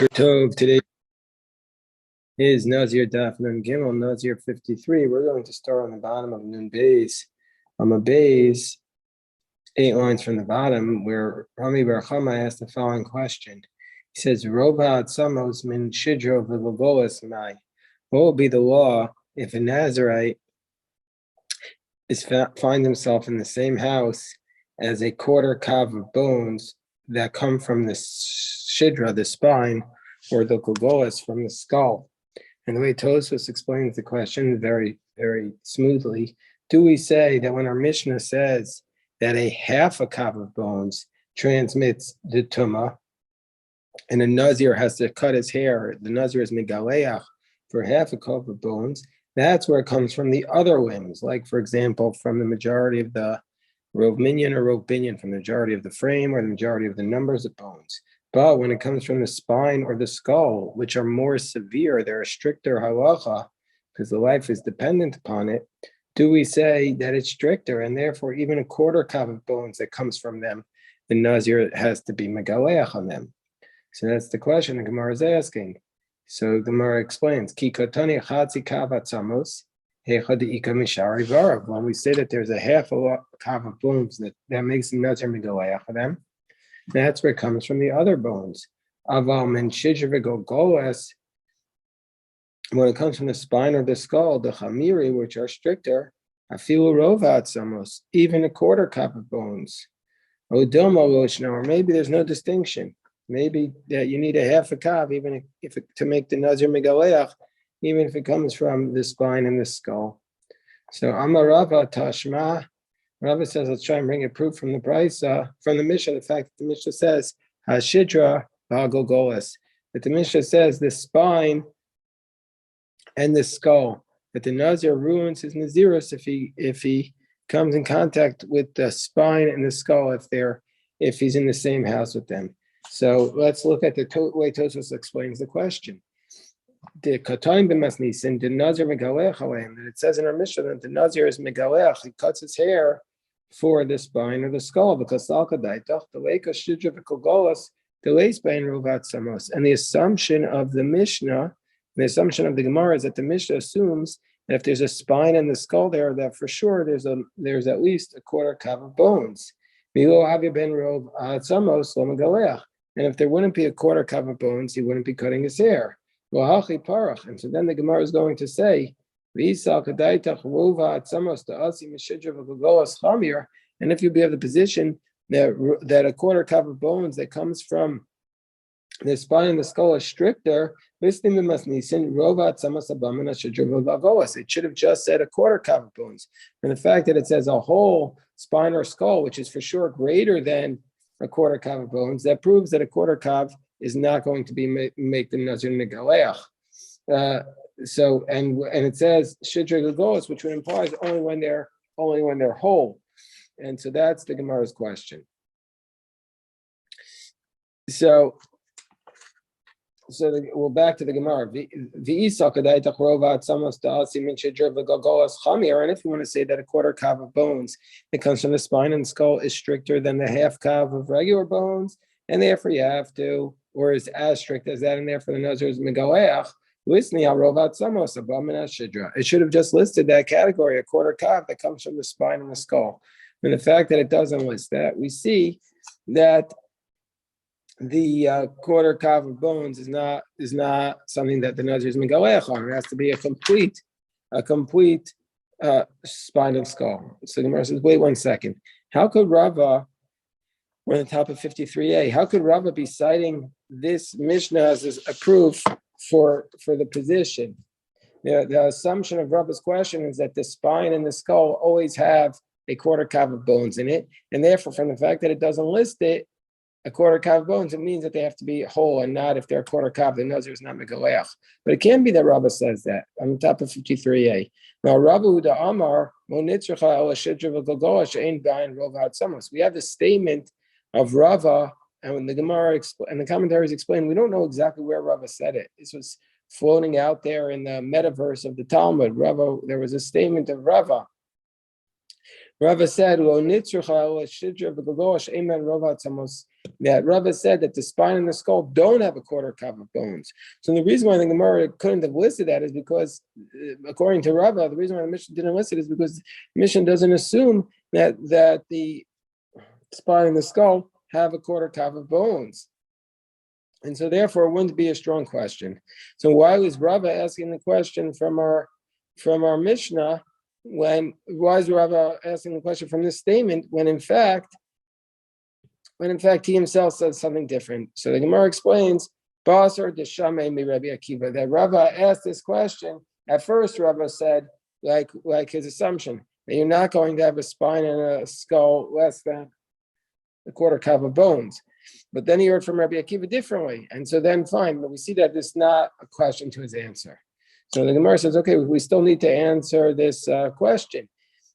Tov. Today is Nazir Daf Nun Gimel, Nazir 53. We're going to start on the bottom of Nun Beis. On a Beis, 8 lines from the bottom, where Rami Bar Chama asked the following question. He says, Rova Atzamos min Shidro v'Lagolas mai. What will be the law if a Nazirite finds himself in the same house as a quarter kav of bones that come from the Shidra, the spine, or the Lagolas from the skull? And the way Tosfos explains the question very, very smoothly, do we say that when our Mishnah says that a half a kav of bones transmits the tumah, and a Nazir has to cut his hair, the Nazir is megaleach for half a kav of bones, that's where it comes from the other limbs, like, for example, from the majority of the rov minyan or rov binyan, from the majority of the frame or the majority of the numbers of bones. But when it comes from the spine or the skull, which are more severe, they're a stricter halacha because the life is dependent upon it, do we say that it's stricter, and therefore even a quarter kav of bones that comes from them, the Nazir has to be megaleach on them? So that's the question the Gemara is asking. So Gemara explains, Ki katani chatzi kav atzamos, hecha deika mishari varav. When we say that there's a half a kav of bones that makes the Nazir megaleach on them, that's where it comes from the other bones. Aval men shidra v'golgolas, when it comes from the spine or the skull, the chamiri, which are stricter, afilu rova atzamos, even a quarter kav of bones. Odilma loshna, or maybe there's no distinction. Maybe that you need a half a kav, even if to make the Nazir megaleach, even if it comes from the spine and the skull. So Amar Rava Tashma. Rava says, let's try and bring a proof from the Brisa, from the Mishnah, the fact that the Mishnah says, Hashidra v'Golgolas, that the Mishnah says the spine and the skull, that the Nazir ruins his Nazirus if he comes in contact with the spine and the skull if he's in the same house with them. So let's look at the way Tosfos explains the question. The Kataim b'Masnisin, the Nazir megalech aleim, that it says in our Mishnah that the Nazir is megalech, he cuts his hair for the spine or the skull, because salkadaitach, the leika shidra v'kolgolas, the leisbain rovat samos. And the assumption of the Mishnah, the assumption of the Gemara is that the Mishnah assumes that if there's a spine and the skull there, that for sure there's at least a quarter kav of bones. And if there wouldn't be a quarter kav of bones, he wouldn't be cutting his hair. And so then the Gemara is going to say, and if you be of the position that a quarter kav of bones that comes from the spine and the skull is stricter, it should have just said a quarter kav of bones. And the fact that it says a whole spine or skull, which is for sure greater than a quarter kav of bones, that proves that a quarter kav is not going to be make the Nazir megaleach. So it says shidra gagolas, which would imply only when they're whole, and so that's the Gemara's question. So we'll back to the Gemara. And if you want to say that a quarter kav of bones that comes from the spine and skull is stricter than the half kav of regular bones, and therefore you have to, or is as strict as that, and therefore the Nazir is megaleach, it should have just listed that category, a quarter kav that comes from the spine and the skull. And the fact that it doesn't list that, we see that the quarter kav of bones is not something that the Nazir is megaleach on. It has to be a complete spine and skull. So the Gemara says, wait 1 second. How could Rava, we're on the top of 53a, how could Rava be citing this Mishnah as a proof for the position? The assumption of Rava's question is that the spine and the skull always have a quarter kav of bones in it, and therefore from the fact that it doesn't list it, a quarter kav of bones, it means that they have to be whole, and not if they're a quarter kav, the Nazir is not megaleach. But it can be that Rava says that on the top of 53a. Now Rava Uda Amar, we have the statement of Rava, and when the Gemara and the commentaries explain, we don't know exactly where Rava said it. This was floating out there in the metaverse of the Talmud. There was a statement of Rava Rava said, that Rava said that the spine and the skull don't have a quarter cup of bones. So the reason why the Gemara couldn't have listed that is because, according to Rava, the reason why the Mishnah didn't list it is because the Mishnah doesn't assume that the spine and the skull have a quarter cup of bones. And so therefore it wouldn't be a strong question. So why was Rava asking the question from our Mishnah? Why is Rava asking the question from this statement when in fact he himself says something different? So the Gemara explains, Basar Deshamei mi Rabbi Akiva, that Rava asked this question. At first, Rava said, like his assumption, that you're not going to have a spine and a skull less than a quarter cup of bones. But then he heard from Rabbi Akiva differently. And so then fine, but we see that this is not a question to his answer. So the Gemara says, okay, we still need to answer this question.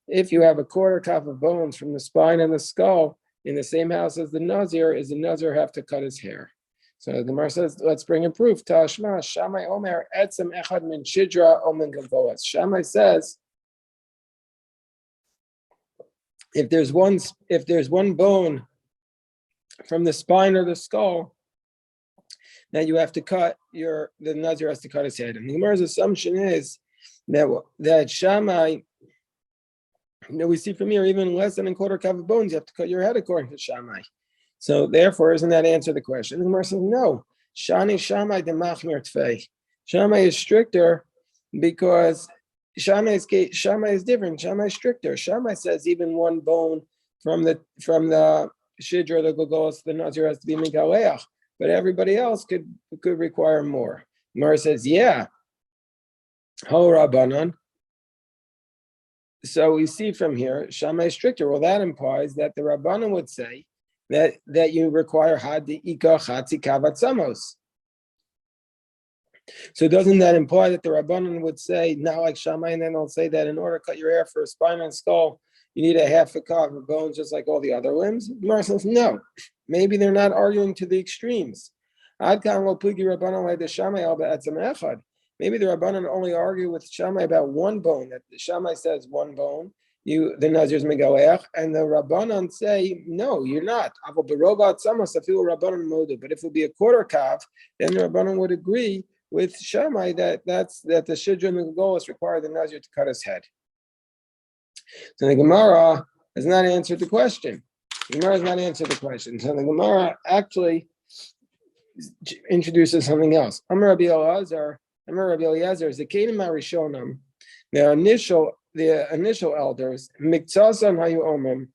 If you have a quarter cup of bones from the spine and the skull in the same house as the Nazir, is the Nazir have to cut his hair? So the Gemara says, let's bring a proof. Tashma, Shammai Omer, Etzem Echad Min Shidra Omen Gavoas. Shammai says, if there's one bone from the spine or the skull, that you have to cut the Nazir has to cut his head. And the Gemara's assumption is that Shammai, we see from here, even less than a quarter cup of bones, you have to cut your head according to Shammai. So therefore, doesn't that answer the question? The Gemara says, no. Shani Shammai de Machmir Tfei. Shammai is stricter because Shammai is different. Shammai is stricter. Shammai says even one bone from the Shidra, the Gogos, the Nazir has to be Megaleach. But everybody else could require more. Gemara says, yeah. Ho Rabbanan. So we see from here, Shammai is stricter. Well, that implies that the Rabbanan would say that you require Hadi Ika Chatzi Kavat Samos. So doesn't that imply that the Rabbanan would say, not like Shammai, and then they'll say that in order to cut your hair for a spine and skull, you need a half a cup of bones just like all the other limbs? Gemara says, no. Maybe they're not arguing to the extremes. Maybe the Rabbanan only argue with Shammai about one bone, that the Shammai says one bone, the Nazir's Megaleach, and the Rabbanan say, no, you're not. But if it would be a quarter calf, then the Rabbanan would agree with Shammai that the Shidra and the Golos require the Nazir to cut his head. So the Gemara has not answered the question. The Gemara has not answered the question. So the Gemara actually introduces something else. Amar Rabbi Eliezer is the Kedim Arishonim, the initial elders, Miktsasam Hayu Omrim,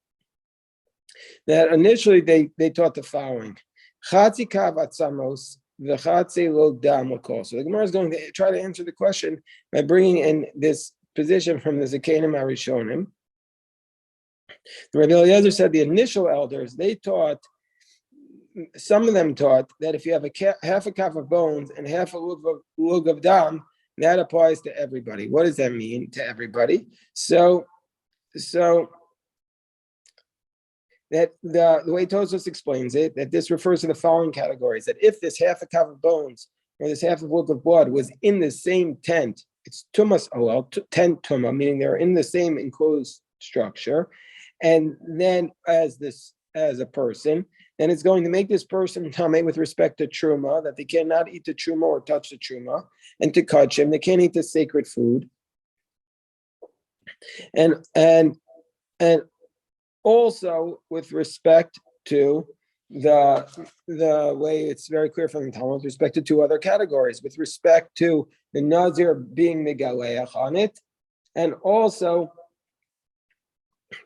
that initially they taught the following: Chatzi Kav Atzamos, v'Chatzi Lo Dam L'Kol. So the Gemara is going to try to answer the question by bringing in this position from the Zakenim Arishonim. Rabbi Eliezer said the initial elders, some of them taught that if you have half a cup of bones and half a lug of dam, that applies to everybody. What does that mean, to everybody? So that the way Tosfos explains it, that this refers to the following categories: that if this half a cup of bones or this half a lug of blood was in the same tent, it's tumas olel, tent tuma, meaning they're in the same enclosed structure, and then as a person, then it's going to make this person tamei with respect to truma, that they cannot eat the truma or touch the truma, and to kachim, they can't eat the sacred food, and also with respect to the way it's very clear from the Talmud, with respect to two other categories, with respect to the Nazir being megaleach on it, and also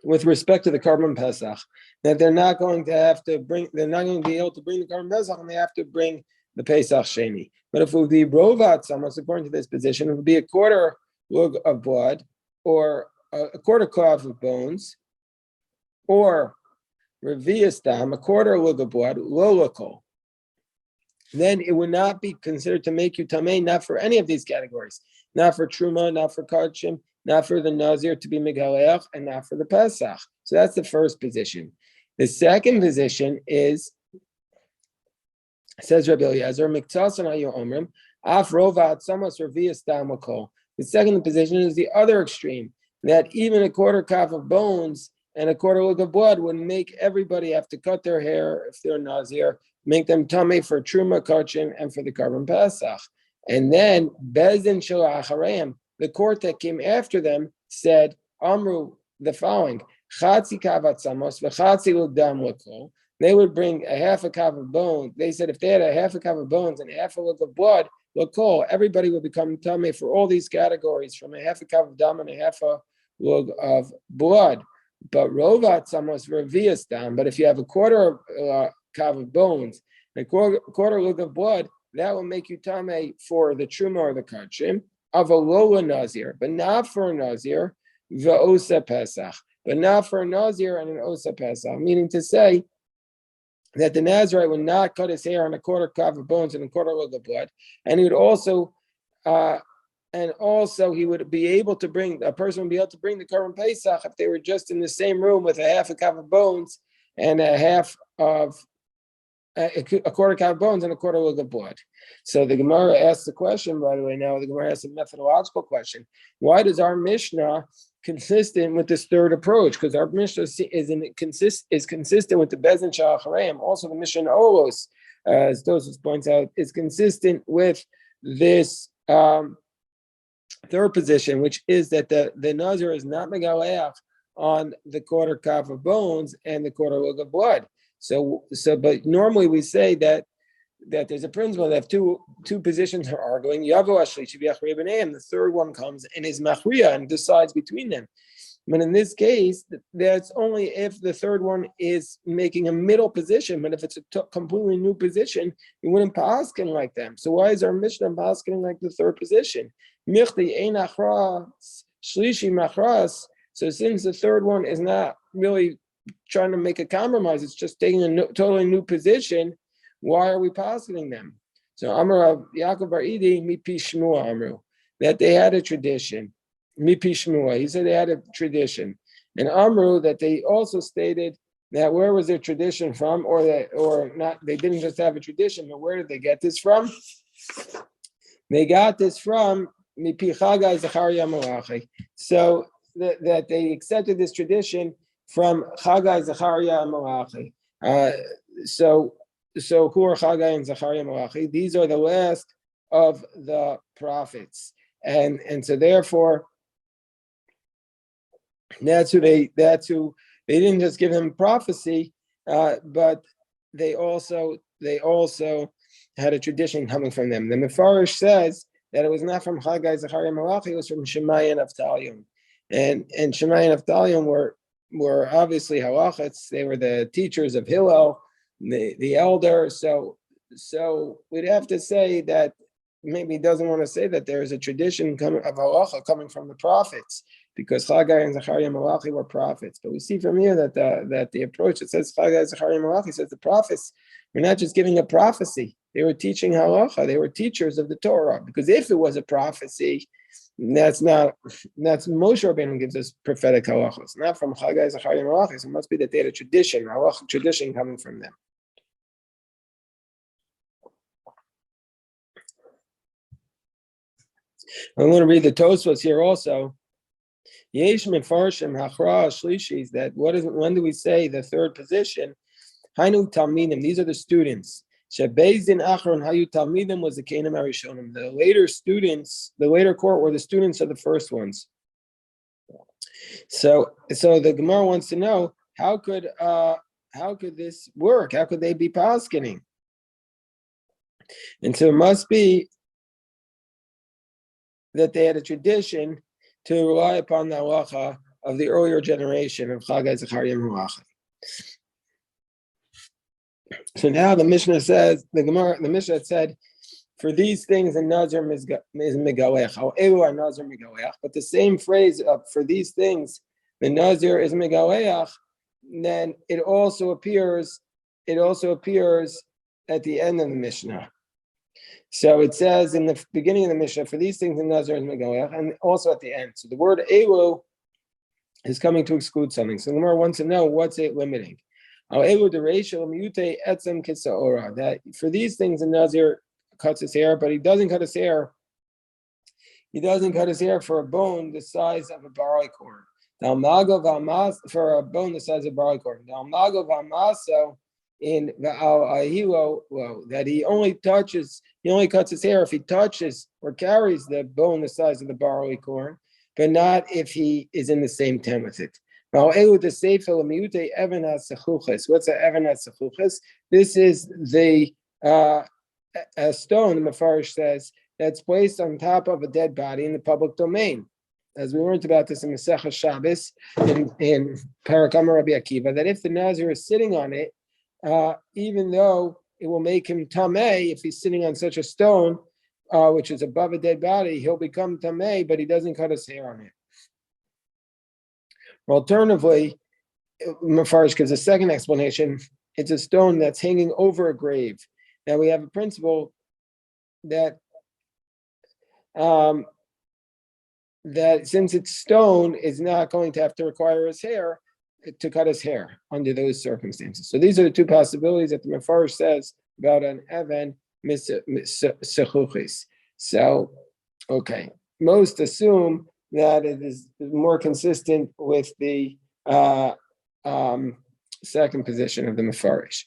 with respect to the Karban Pesach, that they're not going to be able to bring the Karban Pesach, and they have to bring the Pesach Sheni. But if it would be Rovat Samos, according to this position, it would be a quarter lug of blood, or a quarter clove of bones, or Revius Dam, a quarter lug of blood, Lolakol. Then it would not be considered to make you Tamei, not for any of these categories, not for Truma, not for Kachim, not for the Nazir to be Megaleach, and not for the Pesach. So that's the first position. The second position is, says Rabbi Eliezer, Miktasan Hayu Omrim, Af Rovat Samos Revius Damakol. The second position is the other extreme, that even a quarter calf of bones and a quarter look of blood would make everybody have to cut their hair if they're Nazir, make them tummy for Truma Kachin and for the Karban Pesach. And then Bezdin Shela Achareim, the court that came after them, said, Amru, the following, Chatzi Kavat Samos, V'chatzi L'dam L'kol. They would bring a half a cup of bones. They said if they had a half a cup of bones and a half a look of blood, L'kol, everybody would become tummy for all these categories, from a half a cup of dam and a half a look of blood. But Rovat Samos Revius dam. But if you have a quarter cup of bones and a quarter look of blood, that will make you tame for the truma or the kachim of a lola nazir, but not for a nazir, v'osa pesach, but not for a nazir and an osa pesach. Meaning to say that the Nazirite would not cut his hair on a quarter cup of bones and a quarter look of blood, and he would also, he would be able to bring a person would be able to bring the Karban Pesach if they were just in the same room with a half a cup of bones and a half of a quarter cup of bones and a quarter look of blood. So the Gemara asks the question, by the way, now the Gemara asks a methodological question. Why does our Mishnah consistent with this third approach? Because our Mishnah is consistent with the Bezdin Shel Achareim. Also the Mishnah Olos, as Tosfos points out, is consistent with this third position, which is that the Nazir is not megaleach on the quarter cup of bones and the quarter look of blood. But normally we say that there's a principle that two positions are arguing. The third one comes and is machriya and decides between them. But in this case, that's only if the third one is making a middle position. But if it's a completely new position, you wouldn't paskin like them. So why is our Mishnah paskin like the third position? So since the third one is not really trying to make a compromise, it's just taking a totally new position, why are we positing them? So Amar Yaakov Bar Idi mipi Shmua Amru, that they had a tradition. Mipi Shmua, he said they had a tradition. And Amru, that they also stated that where was their tradition from, or not, they didn't just have a tradition, but where did they get this from? They got this from mipi Chagai Zachariah Malachi. So that they accepted this tradition from Chagai, Zachariah, and Malachi. So who are Chagai and Zachariah and Malachi? These are the last of the prophets, and so therefore, that's who they didn't just give them prophecy, but they also had a tradition coming from them. The Mefarish says that it was not from Chagai, Zachariah, and Malachi; it was from Shemaiah and Avtalion, and Shemaiah and Avtalion were obviously halachats. They were the teachers of Hillel, the elder. So we'd have to say that maybe he doesn't want to say that there is a tradition of halacha coming from the prophets, because Chagai and Zachariah and Malachi were prophets. But we see from here that the approach that says Chagai, Zachariah, and Malachi says the prophets were not just giving a prophecy; they were teaching halacha. They were teachers of the Torah. Because if it was a prophecy, that's Moshe Rabbeinu gives us prophetic halachos, not from Chagai, Zachariah, and Malachi. So it must be that they had a tradition, halacha tradition coming from them. I'm going to read the Tosfos here also. Yesh mefarshim hachra shlishis. That when do we say the third position? Hainu talmidim. These are the students. Shebezdin achron hayu talmidim was the Kenim Arishonim. The later students, the later court were the students of the first ones. So the Gemara wants to know how could this work? How could they be paskening? And so it must be that they had a tradition to rely upon the halacha of the earlier generation of Chagai, Zachariah, and Malachi. So now the Mishnah says, the Mishnah said, for these things the Nazir is megalech. However, Nazir megalech. But the same phrase for these things the Nazir is megalech, then it also appears at the end of the Mishnah. So it says in the beginning of the Mishnah, for these things the Nazir is megalech, and also at the end. So the word elu is coming to exclude something. So the Gemara wants to know, what's it limiting? That for these things the Nazir cuts his hair, but he doesn't cut his hair. He doesn't cut his hair for a bone the size of a barley corn. For a bone the size of barley corn. In the ahilo, well, that he only cuts his hair if he touches or carries the bone the size of the barley corn, but not if he is in the same tent with it. What's the evan hasechuches? This is the a stone, the Mefarish says, that's placed on top of a dead body in the public domain. As we learned about this in Masechah Shabbos in Parakama Rabbi Akiva, that if the Nazir is sitting on it, even though it will make him tameh, if he's sitting on such a stone, which is above a dead body, he'll become tameh, but he doesn't cut his hair on it. Alternatively, Mefarish gives a second explanation. It's a stone that's hanging over a grave. Now we have a principle that that since it's stone, is not going to have to require his hair to cut his hair under those circumstances. So these are the two possibilities that the Mefarish says about an Evan Sechuchis. So, okay, most assume that it is more consistent with the second position of the Mefarish.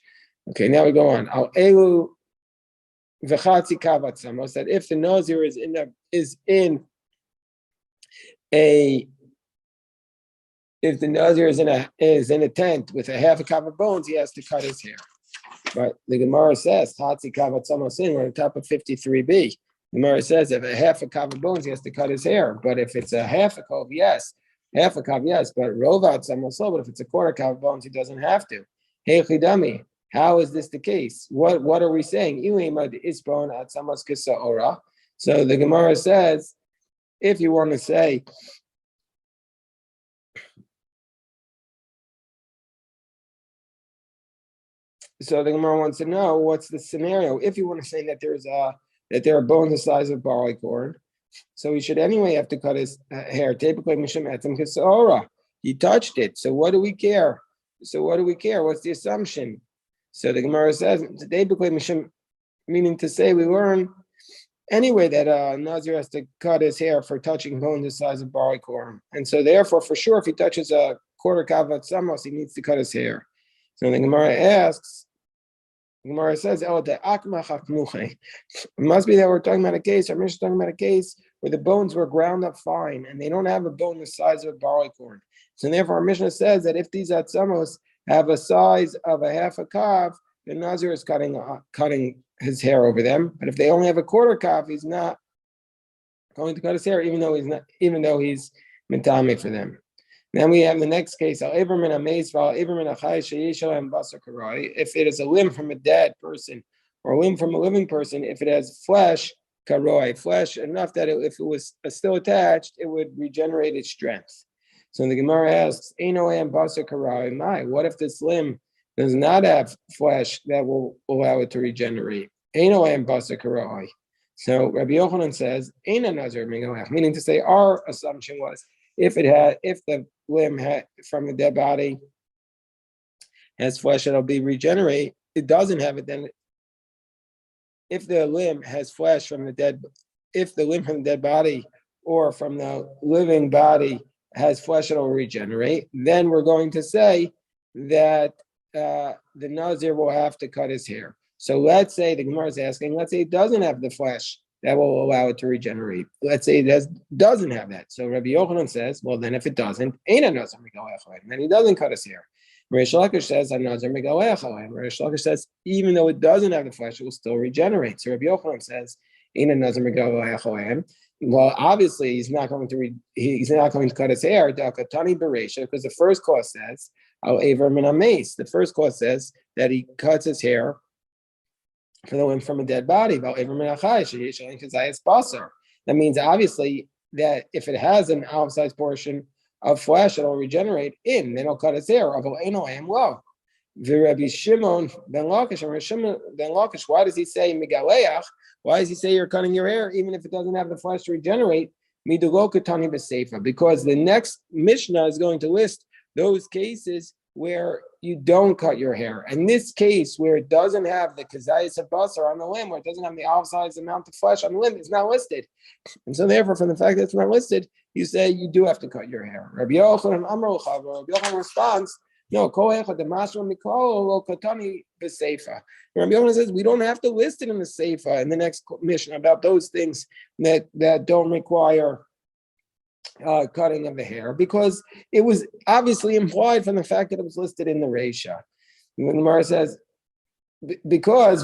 Okay, now we go on. Al elu v'chatzi kavat samos, that if the Nazir is in a tent with a half a cup of bones, he has to cut his hair. But the Gemara says, Hatzi kavat samos in, we're on top of 53b. The Gemara says if a half a cup of bones, he has to cut his hair. But if it's a half a cup, yes. Half a cup, yes. But rovat samos, but if it's a quarter cup of bones, he doesn't have to. Hey chidami. How is this the case? What are we saying? So the Gemara says, if you want to say, so the Gemara wants to know what's the scenario. If you want to say that there are bones the size of barley corn, so he should anyway have to cut his hair. He touched it. So what do we care? What's the assumption? So the Gemara says, meaning to say, we learn anyway that Nazir has to cut his hair for touching bones the size of barley corn. And so therefore, for sure, if he touches a quarter kavat samos, he needs to cut his hair. So the Gemara asks, the Gemara says, it must be that we're talking about a case, our Mishnah is talking about a case where the bones were ground up fine and they don't have a bone the size of a barley corn. So therefore, our Mishnah says that if these atzamos have a size of a half a kav, the Nazir is cutting his hair over them. But if they only have a quarter kav, he's not going to cut his hair, even though he's mitame for them. Then we have the next case. If it is a limb from a dead person or a limb from a living person, if it has flesh, karoi, flesh enough that if it was still attached, it would regenerate its strength. So the Gemara asks, what if this limb does not have flesh that will allow it to regenerate? So Rabbi Yochanan says, meaning to say, our assumption was if the limb from the dead body has flesh that'll be regenerate, it doesn't have it, then if the limb has flesh from the dead body or from the living body has flesh that will regenerate, then we're going to say that the Nazir will have to cut his hair. So let's say the Gemara is asking, let's say it doesn't have the flesh that will allow it to regenerate. Let's say it doesn't have that. So Rabbi Yochanan says, well, then if it doesn't, then he doesn't cut his hair. Reish Lakish says, Reish Lakish says, even though it doesn't have the flesh, it will still regenerate. So Rabbi Yochanan says, well, obviously he's not going to cut his hair because the first clause says the first clause says that he cuts his hair for the limb from a dead body. That means obviously that if it has an outsized portion of flesh, it'll regenerate then he'll cut his hair. Rabbi Shimon ben Lakish, why does he say Megaleach? Why does he say you're cutting your hair even if it doesn't have the flesh to regenerate? Because the next Mishnah is going to list those cases where you don't cut your hair. In this case, where it doesn't have the kazayas of basar on the limb, where it doesn't have the outsized amount of flesh on the limb, it's not listed. And so therefore, from the fact that it's not listed, you say you do have to cut your hair. Rabbi Yochanan responds, no, Rabbi Yochanan says we don't have to list it in the Seifa in the next mission about those things that don't require cutting of the hair, because it was obviously implied from the fact that it was listed in the Reisha. And the Gemara says, because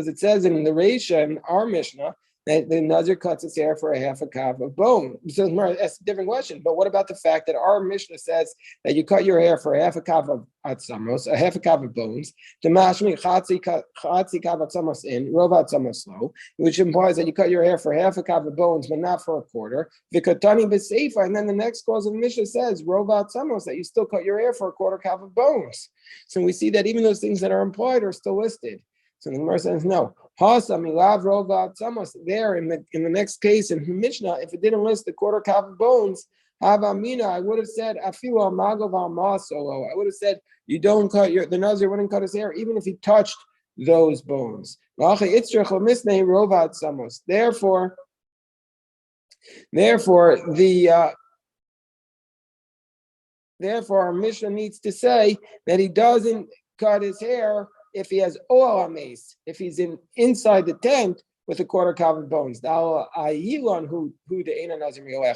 it says in the Reisha in our Mishnah that the Nazir cuts his hair for a half a kav of bone. So that's a different question. But what about the fact that our Mishnah says that you cut your hair for a half a kav of atzamos, a half a kav of bones, the mashmi chatzi kav atzamos in, rov atzamos low, which implies that you cut your hair for half a kav of bones, but not for a quarter. Vikatani b'seifa, and then the next clause of the Mishnah says rov atzamos, that you still cut your hair for a quarter kav of bones. So we see that even those things that are implied are still listed. So the Gemara says no. There in the next case in Mishnah, if it didn't list the quarter kav of bones, I would have said I would have said you don't cut the Nazir wouldn't cut his hair even if he touched those bones. Therefore, our Mishnah needs to say that he doesn't cut his hair if he has oil mace, if he's inside the tent with a quarter kav of bones.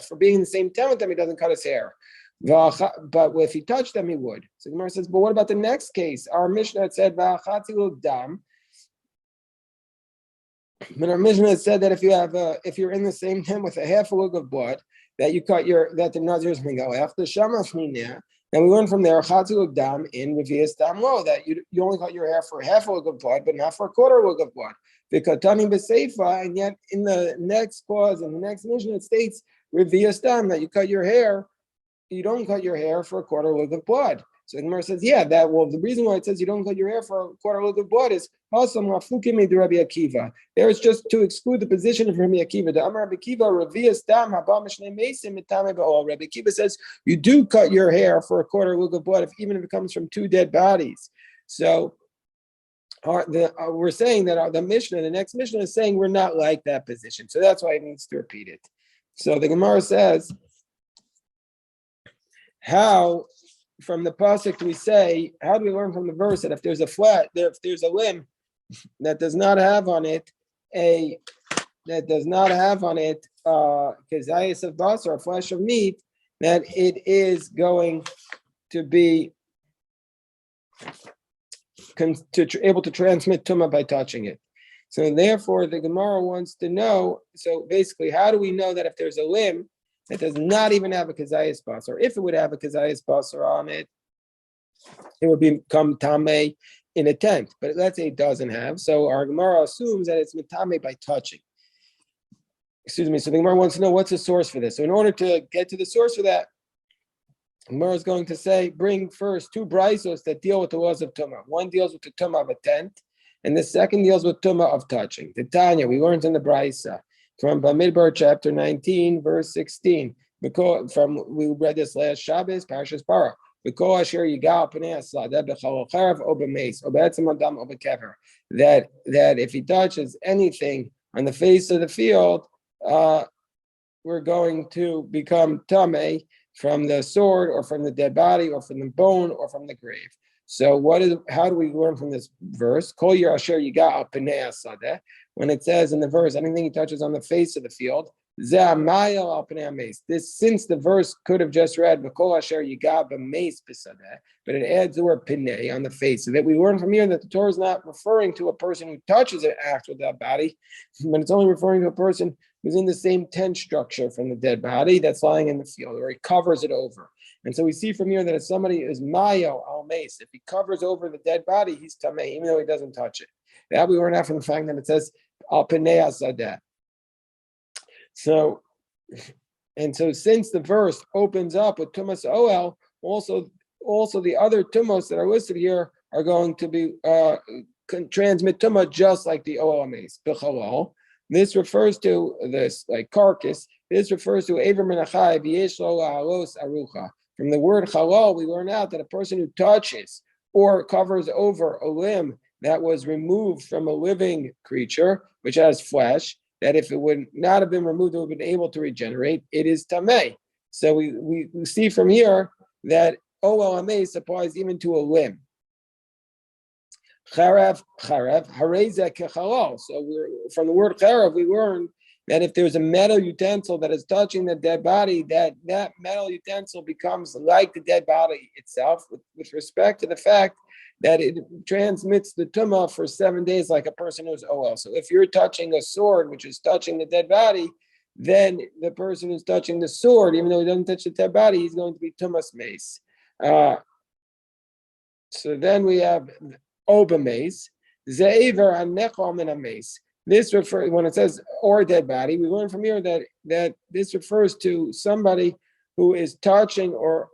For being in the same tent with them, he doesn't cut his hair. But if he touched them, he would. So the Gemara says, but what about the next case? Our Mishnah said, but our Mishnah said that if you're in the same tent with a half a lug of blood, that the Nazir is mingalech, the shamash mineh. And we learn from there, chatzil dam in revius dam lo, that you only cut your hair for half a lug of blood, but not for a quarter lug of blood. Vikatani b'seifa, and yet in the next clause, in the next mission, it states revius dam, that you don't cut your hair for a quarter lug of blood. So the Gemara says, the reason why it says you don't cut your hair for a quarter lug of blood is also mafukimi de Rabbi Akiva. There is just to exclude the position of Rabbi Akiva. The Amar Rabbi Akiva revius dam haba mishnei meisim mitame ba'ol. Rabbi Akiva says you do cut your hair for a quarter lug of blood, even if it comes from two dead bodies. So we're saying that the Mishnah, the next Mishnah, is saying we're not like that position. So that's why it needs to repeat it. So the Gemara says, how from the pasuk we say, how do we learn from the verse that if there's a limb that does not have on it kezayis of basar, or flesh of meat, that it is going to be able to transmit tumah by touching it. So therefore, the Gemara wants to know. So basically, how do we know that if there's a limb that does not even have a kazayis basar, or if it would have a kazayis basar on it, it would become tameh in a tent. But let's say it doesn't have. So our Gemara assumes that it's mitame by touching. So the Gemara wants to know what's the source for this. So in order to get to the source for that, Gemara is going to say, bring first two braisos that deal with the laws of tumah. One deals with the tumah of a tent, and the second deals with tumah of touching. The Tanya, we learned in the Braisa from Bamidbar chapter 19, verse 16. We read this last Shabbos, Parashas Bara. That if he touches anything on the face of the field, we're going to become tameh from the sword, or from the dead body, or from the bone, or from the grave. So how do we learn from this verse? When it says in the verse, anything he touches on the face of the field, this, since the verse could have just read, but it adds the word pinei on the face of it. We learn from here that the Torah is not referring to a person who touches an actual dead body, but it's only referring to a person who's in the same tent structure from the dead body that's lying in the field, or he covers it over. And so we see from here that if somebody is mayo al mace, if he covers over the dead body, he's tameh, even though he doesn't touch it. That we learn out from the fact that it says al pinei asadeh. So since the verse opens up with tumas oel, also the other tumos that are listed here are going to be transmit tumah just like the oel mace b'chalal. This refers to this like carcass. This refers to Aver Menachai V'Yesh Lo Alos Arucha. From the word halal, we learn out that a person who touches or covers over a limb that was removed from a living creature, which has flesh, that if it would not have been removed, it would have been able to regenerate, it is tameh. So we see from here that Ol Amace applies even to a limb. Charev, harezeh kechalal. So from the word charev, we learn that if there's a metal utensil that is touching the dead body, that metal utensil becomes like the dead body itself, with respect to the fact that it transmits the tumah for 7 days like a person who's OL. So if you're touching a sword, which is touching the dead body, then the person who's touching the sword, even though he doesn't touch the dead body, he's going to be tumas mace. So then we have oba mace, ze'ever anechal min mace. This refers, when it says or dead body, we learn from here that this refers to somebody who is touching or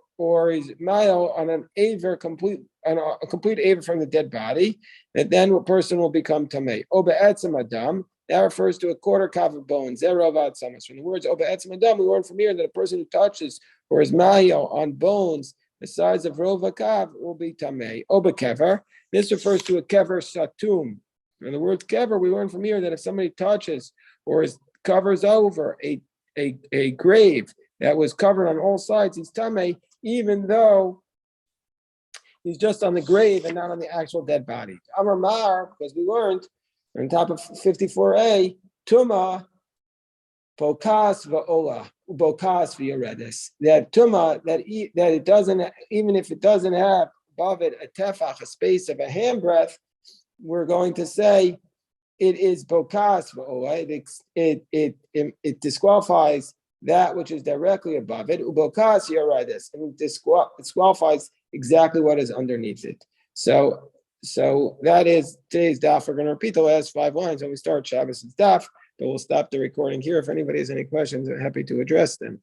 is mile on an aver a complete aver from the dead body, that then a person will become tamei. Oba etzem adam, that refers to a quarter kav of bones. Zerovat samas. From the words oba etzem adam, we learn from here that a person who touches or is mile on bones the size of rova kav will be tamei. Oba kever, this refers to a kever satum. In the word kever, we learn from here that if somebody touches or covers over a grave that was covered on all sides, he's tamei, even though he's just on the grave and not on the actual dead body. Amar Mar, because we learned on top of 54a, tuma pokas va'ola, bokas v'yoredes. That tuma, that it doesn't, even if it doesn't have above it a tefach, a space of a handbreadth, we're going to say it is bokas va'ola. It disqualifies that which is directly above it, ubokas yoredes, and it disqualifies exactly what is underneath it. So that is today's daf. We're going to repeat the last 5 lines when we start Shabbos' daf, but we'll stop the recording here. If anybody has any questions, I'm happy to address them.